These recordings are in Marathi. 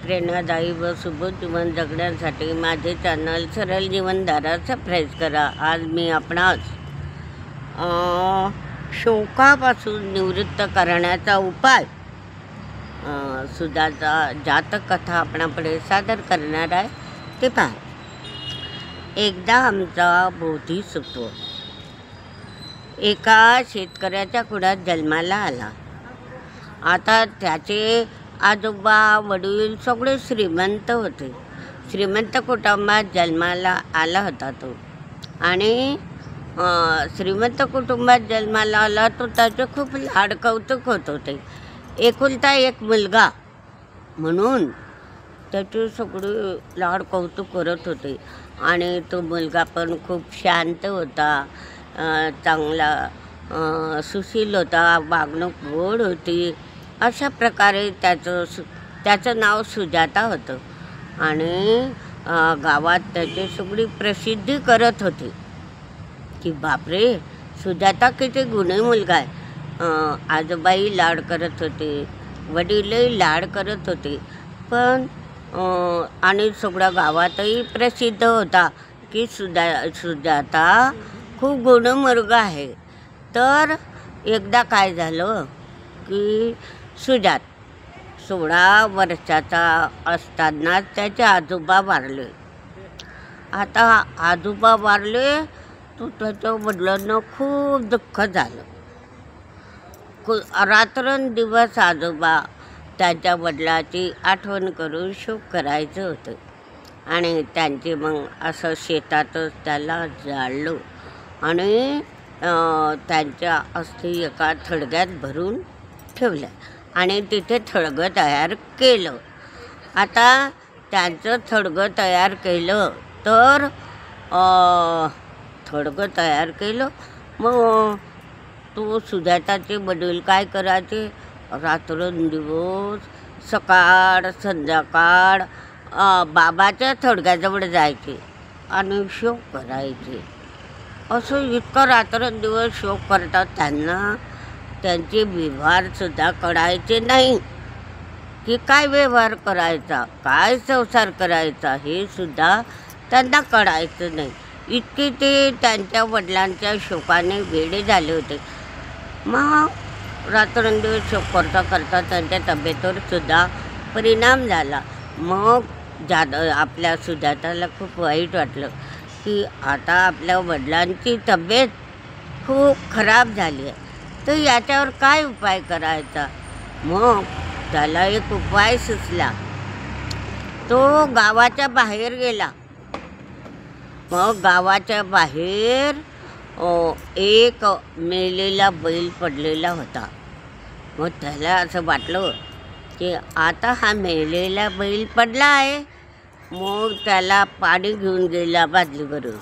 प्रेरणादायी व सुबोध जीवन जगण्यासाठी माझे चॅनल सरळ जीवनधारा सबस्क्राईब करा। आज मी आपणास शोकापासून निवृत्त करण्याचा उपाय सुधाचा जातक कथा आपणापुढे सादर करणार आहे। ते पहा। एकदा आमचा बोधिसत्व एका शेतकऱ्याच्या कुळात जन्माला आला। आता त्याचे आजोबा वडील सगळे श्रीमंत होते। श्रीमंत कुटुंबात जन्माला आला होता तो, आणि श्रीमंत कुटुंबात जन्माला आला तो त्याचे खूप लाड कौतुक होत होते। एकुलता एक मुलगा म्हणून त्याचे सगळे लाड कौतुक करत होते, आणि तो मुलगा पण खूप शांत होता, चांगला सुशील होता, वागणूक गोड होती। अशा प्रकारे त्याचं नाव सुजाता होतं, आणि गावात त्याची सगळी प्रसिद्धी करत होती की बापरे, सुजाता किती गुणी मुलगा आहे। आजोबाई लाड करत होते, वडीलही लाड करत होते, पण आणि सगळ्या गावातही प्रसिद्ध होता की सुजाता खूप गुणी मुलगा आहे। तर एकदा काय झालं की सुजात 16 वर्षाचा असताना त्याचे आजोबा वारले। आता आजोबा वारले तर त्याच्या वडिलांना खूप दुःख झालं। रात्रंदिवस आजोबा त्याच्या वडिलाची आठवण करून शोक करायचं होतं, आणि त्यांचे मग असं शेतातच त्याला जाळलं, आणि त्यांच्या अस्थी एका थडग्यात भरून ठेवल्या, आणि तिथे थडगं तयार केलं। आता त्यांचं थडगं तयार केलं तर थडगं तयार केलं, मग तो सुजाताचे वडील काय करायचे, रात्रंदिवस सकाळ संध्याकाळ बाबाच्या थडग्याजवळ जायचे आणि शोक करायचे। असं इतकं रात्रंदिवस शोक करतात त्यांना त्यांचे व्यवहारसुद्धा कळायचे नाही की काय व्यवहार करायचा, काय संसार करायचा, हे सुद्धा त्यांना कळायचं नाही। इतके ते त्यांच्या वडिलांच्या शोकाने वेडे झाले होते। मग रात्रंदिवस शोक करता करता त्यांच्या तब्येतीवर सुद्धा परिणाम झाला। मग आपल्या सुजाताला खूप वाईट वाटलं की आता आपल्या वडिलांची तब्येत खूप खराब झाली आहे, तर याच्यावर काय उपाय करायचा। मग त्याला एक उपाय सुचला। तो गावाच्या बाहेर गेला। मग गावाच्या बाहेर एक मेलेला बैल पडलेला होता। मग त्याला असं वाटलं की आता हा मेलेला बैल पडला आहे। मग त्याला पाणी घेऊन गेला बादलीवरून,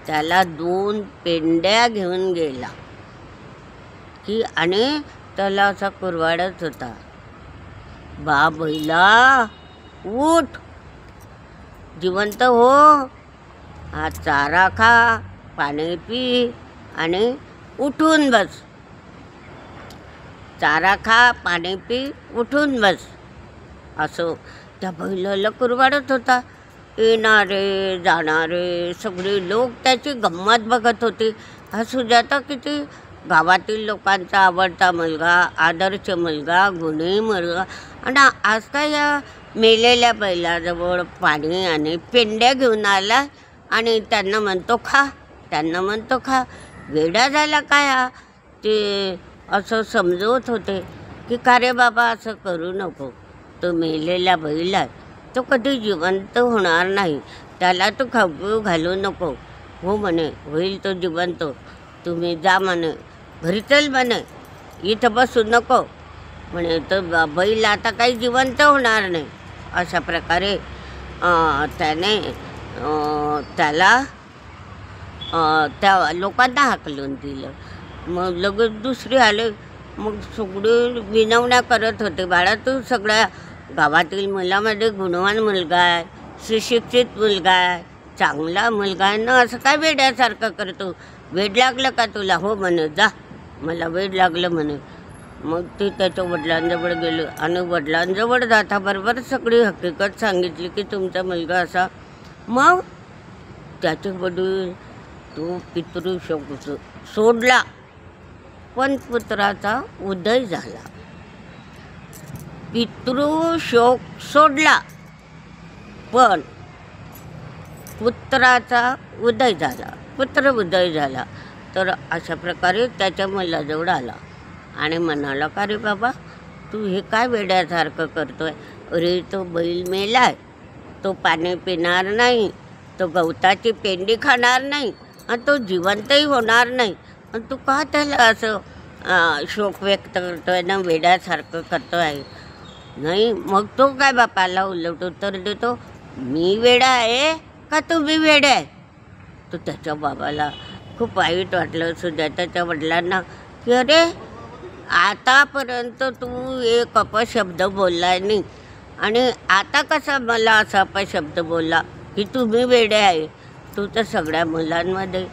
त्याला 2 पेंड्या घेऊन गेला की, आणि त्याला असा कुरवाडत होता, बा बैला उठ, जिवंत हो, हा चारा खा, पाणी पी, आणि उठून बस, चारा खा, पाणी पी, उठून बस, असं त्या बैलाला कुरवाडत होता। येणारे जाणारे सगळे लोक त्याची गंमत बघत होते। हा सुजाता किती गावातील लोकांचा आवडता मुलगा, आदर्श मुलगा, गुणी मुलगा, आणि आज काय या मेलेल्या बैलाजवळ पाणी आणि पेंड्या घेऊन आला, आणि त्यांना म्हणतो खा, वेडा झाला काय हा। ते असं समजवत होते की का रे बाबा, असं करू नको, तो मेलेला बैल आहे, तो कधी जिवंत होणार नाही, त्याला तू खाऊ घालू नको। हो म्हणे, होईल तो जिवंत, तुम्ही जा म्हणे, घरी चल म्हणे, इथं बसू नको म्हणे, तर बैल आता काही जिवंत होणार नाही। अशा प्रकारे त्याने त्याला त्या लोकांना हाकलून दिलं। मग लगेच दुसरे आले, मग सगळे विनवण्या करत होते, बाळा तू सगळ्या गावातील मुलामध्ये गुणवान मुलगा आहे, सुशिक्षित मुलगा आहे, चांगला मुलगा आहे ना, असं काय वेड्यासारखं करतो, वेड लागलं का तुला। हो म्हणे, जा, मला वेड लागलं म्हणे, मग ते त्याच्या वडिलांजवळ गेले आणि वडिलांजवळ जाताबरोबर सगळी हकीकत सांगितली की तुमचा मुलगा असा. मग त्याचे वडील तो पितृशोक सोडला, पण पुत्राचा उदय झाला. पितृशोक सोडला पण पुत्राचा उदय झाला, पुत्र उदय झाला. तर अशा प्रकारे त्याच्या मुलाजवळ आला आणि म्हणाला, का रे बाबा तू हे काय वेड्यासारखं करतोय? अरे तो बैल मेलाय, तो पाणी पिणार नाही, तो गवताची पेंडी खाणार नाही आणि तो जिवंतही होणार नाही, आणि तू का त्याला असं शोक व्यक्त करतोय ना, वेड्यासारखं करतोय? नाही. मग तो काय बापाला उलट उत्तर देतो, मी वेडा आहे का तुम्ही वेडे आहे? तर त्याच्या बाबाला खूप वाईट वाटलं, सुजाताच्या वडिलांना, की अरे आतापर्यंत तू एक अपशब्द बोलला नाही आणि आता कसा मला असा अपशब्द बोलला की तुम्ही वेडे आहे? तू तर सगळ्या मुलांमध्ये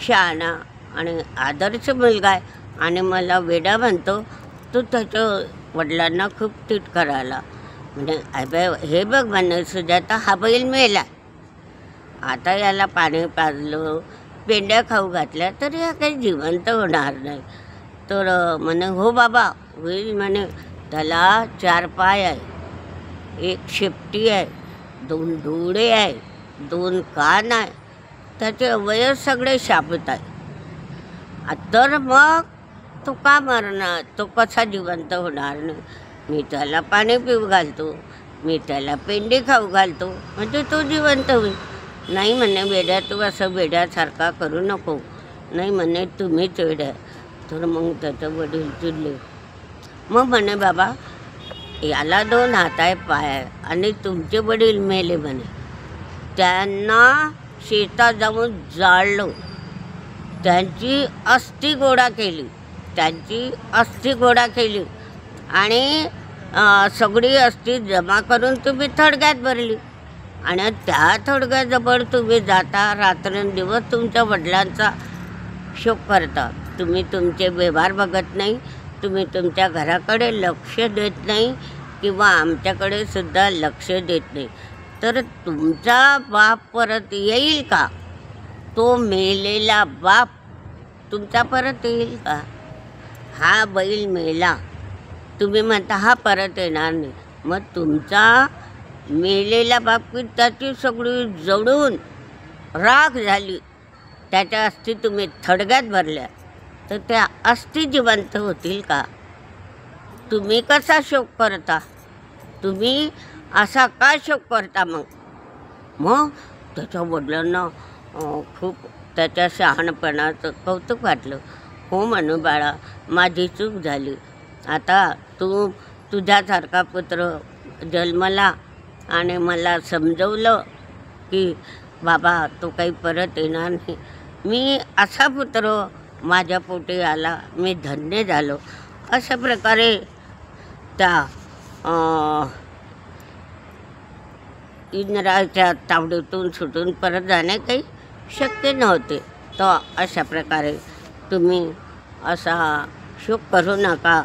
शहाणा आणि आदर्श मुलगा आहे आणि मला वेडा म्हणतो. तो त्याच्या वडिलांना खूप तिटकारा आला. म्हणजे हे बघ म्हणे सुजाता, हा बैल मेला, आता याला पाणी पाजलं, पेंड्या खाऊ घातल्या तर या काही जिवंत होणार नाही. तर म्हणे हो बाबा होईल म्हणे. त्याला 4 पाय आहे, 1 शेपटी आहे, 2 डोळे आहे, 2 कान आहे, त्याचे अवयव सगळे शाबूत आहे. तर मग तो का मरणार? तो कसा जिवंत होणार नाही? मी त्याला पाणी पिऊ घालतो, मी त्याला पेंडी खाऊ घालतो, म्हणजे तो जिवंत होईल. नाही म्हणे वेड्या, तू असं वेड्यासारखा करू नको. नाही म्हणे तुम्हीच वेड्या. तर मग त्याचं वडील चिडले. मग म्हणे बाबा याला 2 हात आहे, पाय आहे आणि तुमचे वडील मेले म्हणे, त्यांना शेतात जाऊन जाळलं, त्यांची अस्थी गोळा केली, त्यांची अस्थी गोळा केली आणि सगळी अस्थी जमा करून तुम्ही थडग्यात भरली आणि त्या थडग्याजवळ तुम्ही जाता, रात्रंदिवस तुमच्या वडिलांचा शोक करता. तुम्ही तुमचे व्यवहार बघत नाही, तुम्ही तुमच्या घराकडे लक्ष देत नाही किंवा आमच्याकडे सुद्धा लक्ष देत नाही. तर तुमचा बाप परत येईल का? तो मेलेला बाप तुमचा परत येईल का? हा बैल मेला, तुम्ही म्हणता हा परत येणार नाही. मग तुमचा मेलेला बाप की त्याची सगळी जळून राख झाली, त्याच्या अस्थी तुम्ही थडग्यात भरल्या, तर त्या अस्थी जिवंत होतील का? तुम्ही कसा शोक करता? तुम्ही असा का शोक करता? मग त्याच्या वडिलांना खूप त्याच्या शहाणपणाचं कौतुक वाटलं. हो म्हणू बाळा, माझी चूक झाली. आता तू तुझ्यासारखा पुत्र जन्मला आणि मला समजवलं की बाबा तो काही परत येणार नाही. मी असा पुत्र माझ्या पोटी आला, मी धन्य झालो. अशा प्रकारे त्या इंद्राच्या तावडीतून सुटून परत जाणे काही शक्य नव्हते. तर अशा प्रकारे तुम्ही असा शोक करू नका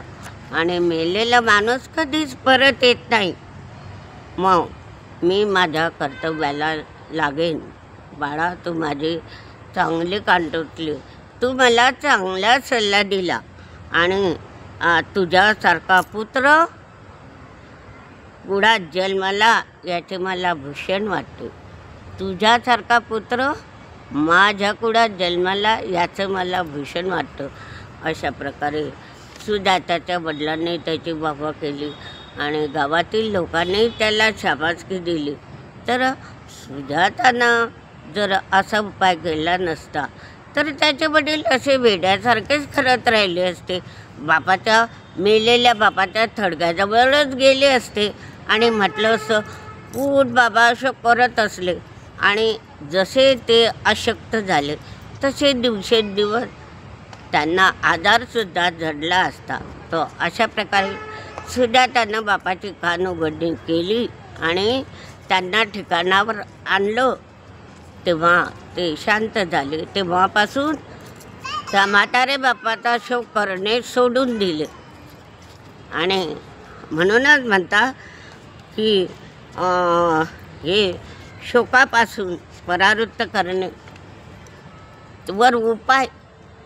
आणि मेलेला माणूस कधीच परत येत नाही. मग मी माझ्या कर्तव्याला लागेन. बाळा तू माझी चांगली कान टोचली, तू मला चांगला सल्ला दिला आणि तुझ्यासारखा पुत्र कुडात जन्माला याचे मला भूषण वाटते. तुझ्यासारखा पुत्र माझ्या कुडात जन्माला याचं मला भूषण वाटतं. अशा प्रकारे सुजाताच्या वडिलांनी त्याची वाहवा केली आणि गावातील लोकांनी त्याला शाबासकी दिली. तर सुजातानं जर असा उपाय केला नसता तर त्याचे वडील असे वेड्यासारखेच करत राहिले असते. मेलेल्या बापाच्या थडग्याजवळच गेले असते आणि म्हटलं असं उठ बाबा असं करत असले आणि जसे ते अशक्त झाले तसे दिवसेंदिवस त्यांना आजारसुद्धा झडला असता. तो अशा प्रकारे सुजातानं बापाची कान उघडणी केली आणि त्यांना ठिकाणावर आणलं. तेव्हा ते शांत झाले. तेव्हापासून त्या म्हातारे बापाचा शोक करणे सोडून दिले आणि म्हणूनच म्हणता की हे शोकापासून परावृत्त करणे वर उपाय,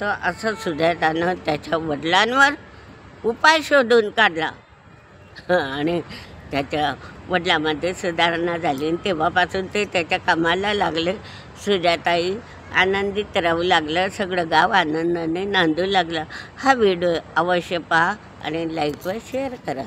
तर असं सुजातानं त्याच्या वडिलांवर उपाय शोधून काढला आणि त्याच्या वडिलांमध्ये सुधारणा झाली आणि तेव्हापासून ते त्याच्या कामाला लागले. सुजाताई आनंदित राहू लागलं, सगळं गाव आनंदाने नांदू लागलं. हा व्हिडिओ अवश्य पहा आणि लाईक व शेअर करा.